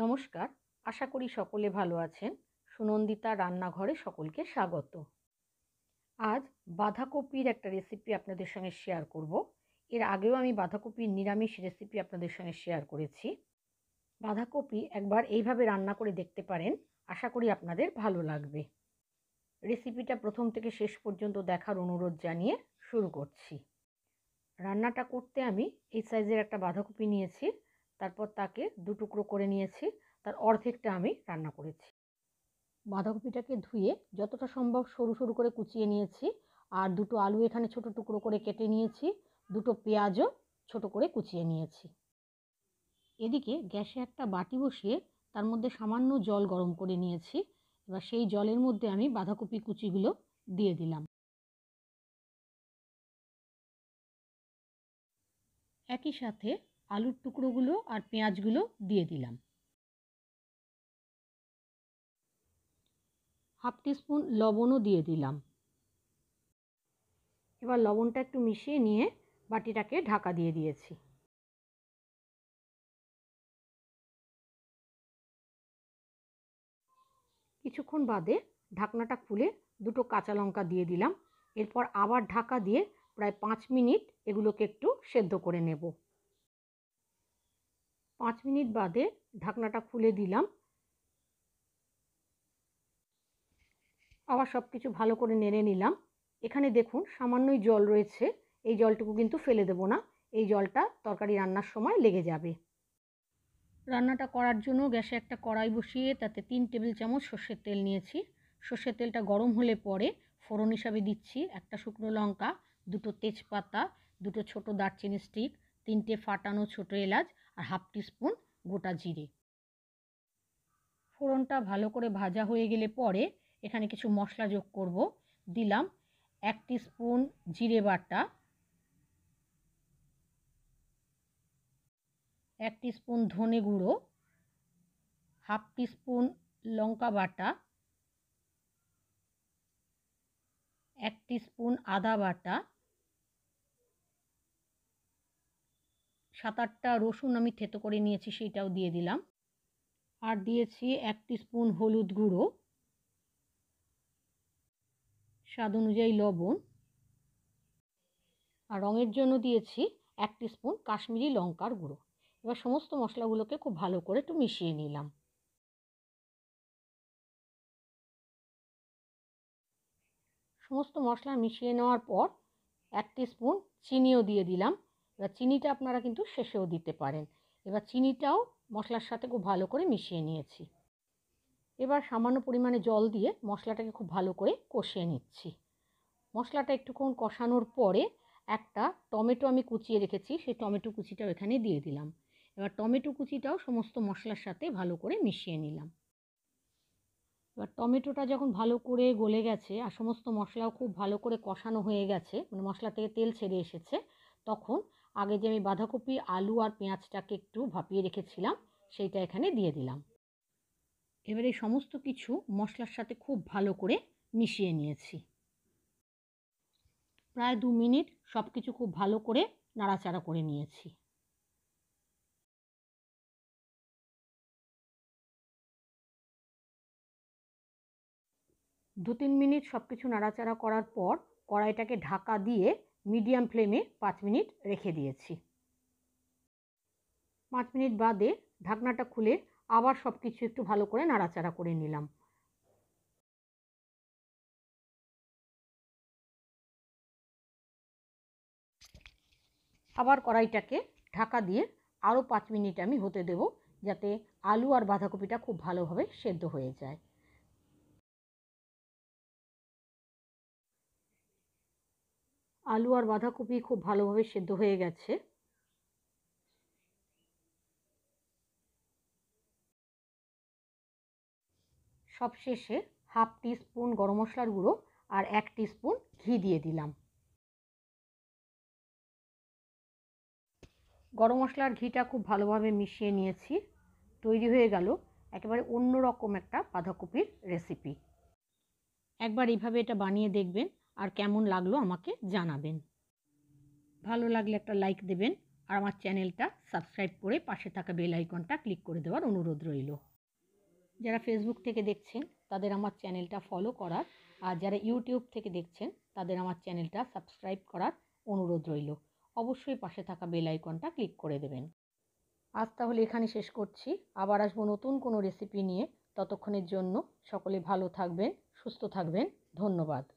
নমস্কার, আশা করি সকলে ভালো আছেন। সুনন্দিতা রান্নাঘরে সকলকে স্বাগত। আজ বাঁধাকপির একটা রেসিপি আপনাদের সঙ্গে শেয়ার করব। এর আগেও আমি বাঁধাকপির নিরামিষ রেসিপি আপনাদের সঙ্গে শেয়ার করেছি। বাঁধাকপি একবার এইভাবে রান্না করে দেখতে পারেন, আশা করি আপনাদের ভালো লাগবে। রেসিপিটা প্রথম থেকে শেষ পর্যন্ত দেখার অনুরোধ জানিয়ে শুরু করছি। রান্নাটা করতে আমি এই সাইজের একটা বাঁধাকপি নিয়েছি, তারপর তাকে দু টুকরো করে নিয়েছি, তার অর্ধেকটা আমি রান্না করেছি। বাঁধাকপিটাকে ধুয়ে যতটা সম্ভব সরু সরু করে কুচিয়ে নিয়েছি, আর দুটো আলু এখানে ছোট টুকরো করে কেটে নিয়েছি, দুটো পেঁয়াজও ছোট করে কুচিয়ে নিয়েছি। এদিকে গ্যাসে একটা বাটি বসিয়ে তার মধ্যে সামান্য জল গরম করে নিয়েছি। এবার সেই জলের মধ্যে আমি বাঁধাকপি কুচিগুলো দিয়ে দিলাম। একই সাথে আলুর টুকরোগুলো আর পেঁয়াজগুলো দিয়ে দিলাম। হাফ টিস্পুন লবণও দিয়ে দিলাম। এবার লবণটা একটু মিশিয়ে নিয়ে বাটিটাকে ঢাকা দিয়ে দিয়েছি। কিছুক্ষণ বাদে ঢাকনাটা খুলে দুটো কাঁচা লঙ্কা দিয়ে দিলাম। এরপর আবার ঢাকা দিয়ে প্রায় 5 মিনিট এগুলোকে একটু সেদ্ধ করে নেব। 5 মিনিট বাদে ঢাকনাটা খুলে দিলাম। আবার সব কিছু ভালো করে নেড়ে নিলাম। এখানে দেখুন সামান্যই জল রয়েছে, এই জলটুকু কিন্তু ফেলে দেব না, এই জলটা তরকারি রান্নার সময় লেগে যাবে। রান্নাটা করার জন্য গ্যাসে একটা কড়াই বসিয়ে তাতে 3 টেবিল চামচ সর্ষের তেল নিয়েছি। সর্ষের তেলটা গরম হলে পরে ফোড়ন হিসাবে দিচ্ছি একটা শুকনো লঙ্কা, দুটো তেজপাতা, দুটো ছোট দারচিনি স্টিক, 3টে ফাটানো ছোটো এলাচ আর হাফ টিস্পুন গোটা জিরে। ফোড়নটা ভালো করে ভাজা হয়ে গেলে পরে এখানে কিছু মশলা যোগ করব। দিলাম 1 টিস্পুন জিরে বাটা, 1 টিস্পুন ধনে গুঁড়ো, হাফ টিস্পুন লঙ্কা বাটা, 1 টিস্পুন আদা বাটা, 7-8টা রসুন আমি থেতো করে নিয়েছি, সেটাও দিয়ে দিলাম। আর দিয়েছি 1 টিস্পুন হলুদ গুঁড়ো, স্বাদ অনুযায়ী লবণ, আর রঙের জন্য দিয়েছি 1 টিস্পুন কাশ্মীরি লঙ্কার গুঁড়ো। এবার সমস্ত মশলাগুলোকে খুব ভালো করে একটু মিশিয়ে নিলাম। সমস্ত মশলা মিশিয়ে নেওয়ার পর 1 টিস্পুন চিনিও দিয়ে দিলাম। এবার চিনিটা আপনারা কিন্তু শেষেও দিতে পারেন। এবার চিনিটাও মশলার সাথে খুব ভালো করে মিশিয়ে নিয়েছি। এবার সামান্য পরিমাণে জল দিয়ে মশলাটাকে খুব ভালো করে কষিয়ে নিচ্ছি। মশলাটা একটুক্ষণ কষানোর পরে একটা টমেটো আমি কুচিয়ে রেখেছি, সেই টমেটো কুচিটাও এখানে দিয়ে দিলাম। এবার টমেটো কুচিটাও সমস্ত মশলার সাথে ভালো করে মিশিয়ে নিলাম। এবার টমেটোটা যখন ভালো করে গলে গেছে আর সমস্ত মশলাও খুব ভালো করে কষানো হয়ে গেছে, মানে মশলা থেকে তেল ছেড়ে এসেছে, তখন আগে যে আমি বাঁধাকপি, আলু আর পেঁয়াজটাকে একটু ভাপিয়ে রেখেছিলাম সেইটা এখানে দিয়ে দিলাম। এবার এই সমস্ত কিছু মশলার সাথে খুব ভালো করে মিশিয়ে নিয়েছি। প্রায় 2 মিনিট সব কিছু খুব ভালো করে নাড়াচাড়া করে নিয়েছি। 2-3 মিনিট সব কিছু নাড়াচাড়া করার পর কড়াইটাকে ঢাকা দিয়ে মিডিয়াম ফ্লেমে 5 মিনিট রেখে দিয়েছি। 5 মিনিট বাদে ঢাকনাটা খুলে আবার সব কিছু একটু ভালো করে নাড়াচাড়া করে নিলাম। আবার কড়াইটাকে ঢাকা দিয়ে আরও 5 মিনিট আমি হতে দেব, যাতে আলু আর বাঁধাকপিটা খুব ভালোভাবে সেদ্ধ হয়ে যায়। আলু আর বাঁধাকপি খুব ভালোভাবে সেদ্ধ হয়ে গেছে। সবশেষে হাফ টিস্পুন গরম মশলার গুঁড়ো আর 1 টিস্পুন ঘি দিয়ে দিলাম। গরম মশলার ঘিটা খুব ভালোভাবে মিশিয়ে নিয়েছি। তৈরি হয়ে গেল একেবারে অন্যরকম একটা বাঁধাকপির রেসিপি। একবার এইভাবে এটা বানিয়ে দেখবেন আর কেমন লাগলো আমাকে জানাবেন। ভালো লাগলে একটা লাইক দেবেন আর আমার চ্যানেলটা সাবস্ক্রাইব করে পাশে থাকা বেল আইকনটা ক্লিক করে দেওয়ার অনুরোধ রইল। যারা ফেসবুক থেকে দেখছেন তাদের আমার চ্যানেলটা ফলো করার, আর যারা ইউটিউব থেকে দেখছেন তাদের আমার চ্যানেলটা সাবস্ক্রাইব করার অনুরোধ রইল। অবশ্যই পাশে থাকা বেল আইকনটা ক্লিক করে দেবেন। আজ তাহলে এখানে শেষ করছি। আবার আসবো নতুন কোনো রেসিপি নিয়ে। ততক্ষণের জন্য সকলে ভালো থাকবেন, সুস্থ থাকবেন। ধন্যবাদ।